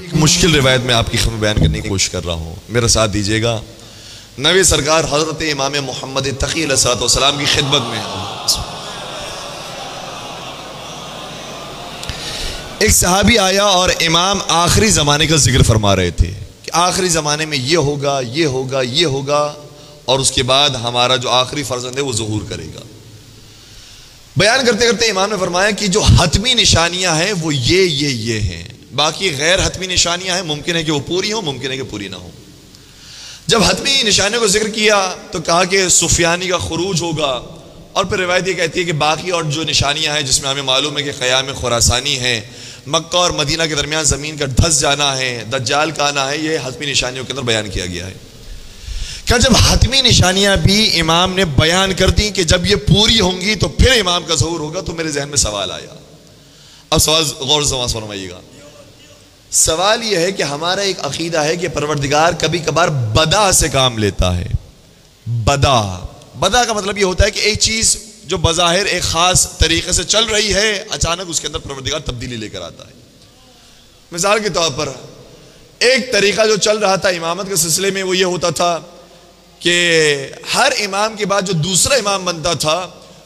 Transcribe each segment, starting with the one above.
मुश्किल रिवायत में आपकी खबर बयान करने की कोशिश कर रहा हूँ, मेरा साथ दीजिएगा। नबी सरकार हज़रत इमाम मोहम्मद तक़ी अलैहिस्सलाम की खिदमत में एक सहाबी आया और इमाम आखिरी ज़माने का जिक्र फरमा रहे थे कि आखिरी ज़माने में ये होगा, ये होगा, ये होगा, और उसके बाद हमारा जो आखिरी फर्जंद है वो ज़हूर करेगा। बयान करते करते इमाम ने फरमाया कि जो हतमी निशानियां हैं वो ये हैं, बाकी गैर हतमी निशानियां हैं, मुमकिन है कि वो पूरी हो, मुमकिन है कि पूरी ना हो। जब हतमी निशानियों को जिक्र किया तो कहा कि सुफियानी का खुरूज होगा, और फिर रिवायत ये कहती है कि बाकी और जो निशानियां हैं जिसमें हमें मालूम है कि क़याम खुरासानी है, मक्का और मदीना के दरमियान ज़मीन का धस जाना है, दज्जाल का आना है, ये हतमी निशानियों के अंदर बयान किया गया है। क्या जब हतमी निशानियां भी इमाम ने बयान कर दी कि जब ये पूरी होंगी तो फिर इमाम का ज़हूर होगा, तो मेरे जहन में सवाल आया। अब सवाल गौर से फरमाइएगा। सवाल यह है कि हमारा एक अकीदा है कि परवरदिगार कभी कभार बदा से काम लेता है। बदा का मतलब यह होता है कि एक चीज जो बज़ाहिर एक खास तरीके से चल रही है, अचानक उसके अंदर परवरदिगार तब्दीली लेकर आता है। मिसाल के तौर पर एक तरीका जो चल रहा था इमामत के सिलसिले में वो ये होता था कि हर इमाम के बाद जो दूसरा इमाम बनता था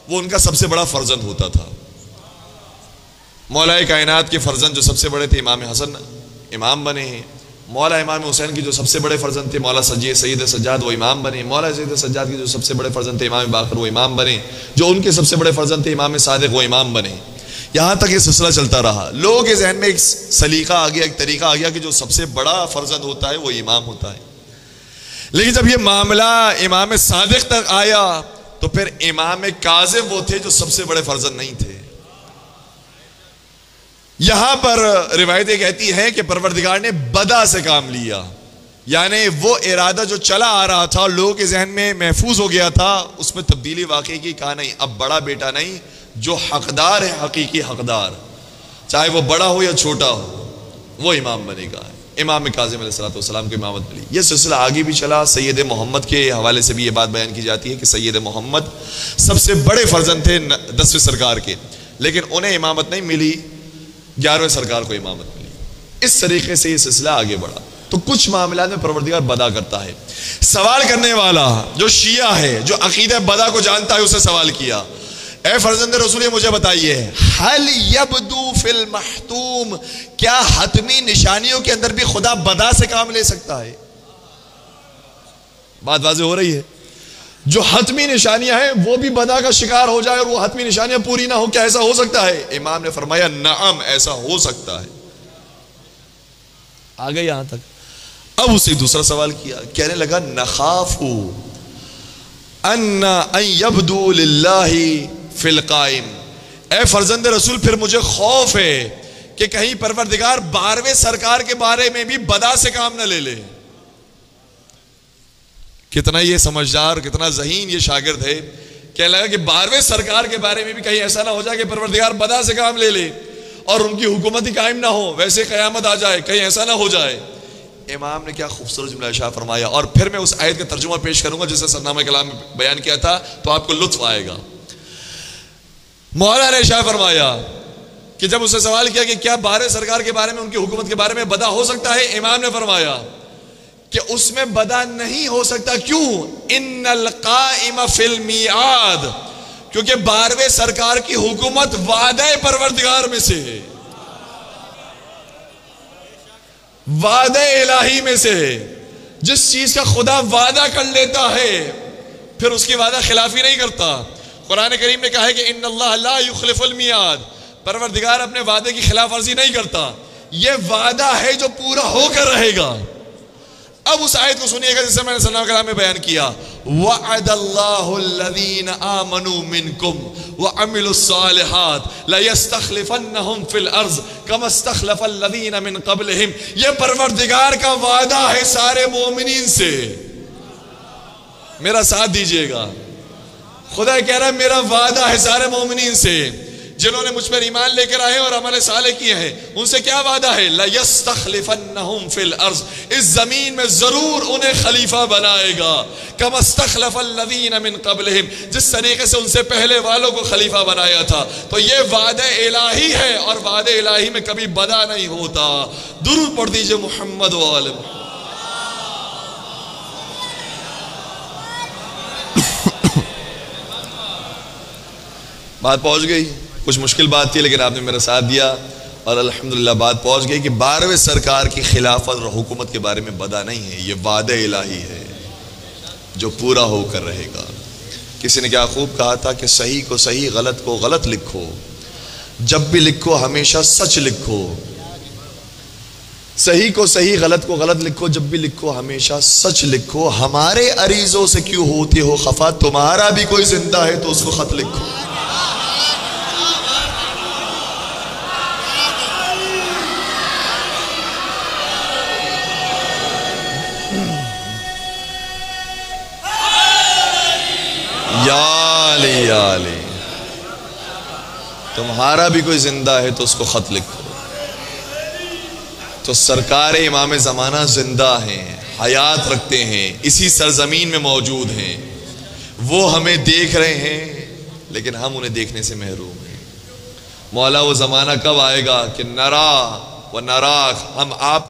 वो उनका सबसे बड़ा फर्जंद होता था। मौला कायनात के फर्जंद जो सबसे बड़े थे इमाम हसन इमाम बने हैं, मौला इमाम हुसैन की जो सबसे बड़े फर्जंद थे मौला सैयद सज्जाद वो इमाम बने, मौला सैयद सज्जाद के जो सबसे बड़े फर्जंद थे इमाम बाकर वो इमाम बने, जो उनके सबसे बड़े फर्जंद थे इमाम सादिक वो इमाम बने। यहाँ तक ये सिलसिला चलता रहा। लोगों के जहन में एक सलीका आ गया, एक तरीका आ गया कि जो सबसे बड़ा फर्जंद होता है वो इमाम होता है। लेकिन जब ये मामला इमाम सादिक तक आया तो फिर इमाम काज़िम वो थे जो सबसे बड़े फर्जंद नहीं थे। यहां पर रिवायतें कहती हैं कि परवरदिगार ने बदा से काम लिया, यानी वो इरादा जो चला आ रहा था लोगों के जहन में महफूज हो गया था, उसमें तब्दीली वाकई की। कहा नहीं, अब बड़ा बेटा नहीं, जो हकदार है हकीकी हकदार, चाहे वो बड़ा हो या छोटा हो, वो इमाम बनेगा। इमाम काज़िम अलैहिस्सलाम को इमामत मिली। यह सिलसिला आगे भी चला। सैयद मोहम्मद के हवाले से भी ये बात बयान की जाती है कि सैयद मोहम्मद सबसे बड़े फर्जंद थे 10वें सरकार के, लेकिन उन्हें इमामत नहीं मिली, 11वें सरकार को इमामत मिली। इस तरीके से ये सिलसिला आगे बढ़ा। तो कुछ मामला में परवरदिगार बदा करता है। सवाल करने वाला जो शिया है, जो अकीदा बदा को जानता है, उसे सवाल किया, ए फर्जंद रसूल मुझे बताइए, हल यबदू फिल महतूम, क्या हतमी निशानियों के अंदर भी खुदा बदा से काम ले सकता है? बात वाज़ेह हो रही है। जो हतमी निशानियां हैं वो भी बदा का शिकार हो जाए और वो हतमी निशानियां पूरी ना हो, क्या ऐसा हो सकता है? इमाम ने फरमाया नअम, ऐसा हो सकता है। आ गए यहां तक। अब उसे दूसरा सवाल किया, कहने लगा नखाफू अन्ना अन यबदू लिल्लाहि फिल कायम, ए फर्जंद रसूल फिर मुझे खौफ है कि कहीं परवरदिगार 12वें सरकार के बारे में भी बदा से काम न ले ले। कितना ये समझदार, कितना ज़हीन ये शागिर्द है। क्या लगा कि 12वें सरकार के बारे में भी कहीं ऐसा ना हो जाए कि परवरदिगार बदा से काम ले ले और उनकी हुकूमत ही कायम ना हो, वैसे क़यामत आ जाए, कहीं ऐसा ना हो जाए। इमाम ने क्या खूबसूरत जुमला इरशाद फरमाया, और फिर मैं उस आयत का तर्जुमा पेश करूंगा जिसे सरनामा कलाम में बयान किया था, तो आपको लुत्फ आएगा। मौला ने इरशाद फरमाया कि जब उससे सवाल किया कि क्या 12वें सरकार के बारे में, उनकी हुकूमत के बारे में बदा हो सकता है, इमाम ने फरमाया कि उसमें बदा नहीं हो सकता। क्यों? इन्नल काइम फिल मियाद, क्योंकि 12वें सरकार की हुकूमत वादे परवरदिगार में से है, वादे इलाही में से है। जिस चीज का खुदा वादा कर लेता है फिर उसकी वादा खिलाफी नहीं करता। कुरान करीम ने कहा है कि इन्नल्लाह ला युखलिफुल मियाद, परवरदिगार अपने वादे की खिलाफ वर्जी नहीं करता। यह वादा है जो पूरा होकर रहेगा। अब उस आयत को सुनिएगा जिसे मैंने सल्लल्लाहु अलैहि वसल्लम में बयान किया, वअदल्लाहु अल्लज़ीना आमनू मिनकुम व अमिलुस्सालिहात ला यस्तखलिफन्नहुम फिल अर्ज़ कमा इस्तखलफल लज़ीना मिन क़ब्लिहिम। यह परवरदिगार का वादा है सारे मोमिनीन से। मेरा साथ दीजिएगा। खुदा कह रहा है मेरा वादा है सारे मोमिनीन से जिन्होंने मुझ पर ईमान लेकर आए और अमल साले किए हैं। उनसे क्या वादा है? ला यस्तखलिफन्नहुम फिल अर्ज़, इस जमीन में जरूर उन्हें खलीफा बनाएगा। कमस्तखलफल्लज़ीन मिन क़ब्लिहिम, जिस तरीके से उनसे पहले वालों को खलीफा बनाया था। तो ये वादे इलाही है और वादे इलाही में कभी बदा नहीं होता। दुरूद पढ़ दीजिए मोहम्मद व आले मोहम्मद। बात पहुंच गई, कुछ मुश्किल बात थी लेकिन आपने मेरा साथ दिया और अल्हम्दुलिल्लाह बात पहुंच गई कि 12वें सरकार की खिलाफत और हुकूमत के बारे में बदा नहीं है, ये वादे इलाही है जो पूरा होकर रहेगा। किसी ने क्या खूब कहा था कि सही को सही, गलत को गलत लिखो, जब भी लिखो हमेशा सच लिखो। सही को सही, गलत को गलत लिखो, जब भी लिखो हमेशा सच लिखो। हमारे अरीजों से क्यों होती हो खफा, तुम्हारा भी कोई जिंदा है तो उसको खत लिखो। याली तुम्हारा भी कोई जिंदा है तो उसको खत लिखो। तो सरकार इमाम ज़माना जिंदा हैं, हयात रखते हैं, इसी सरजमीन में मौजूद हैं। वो हमें देख रहे हैं लेकिन हम उन्हें देखने से महरूम हैं। मौला वो ज़माना कब आएगा कि नरा व नराक, हम आप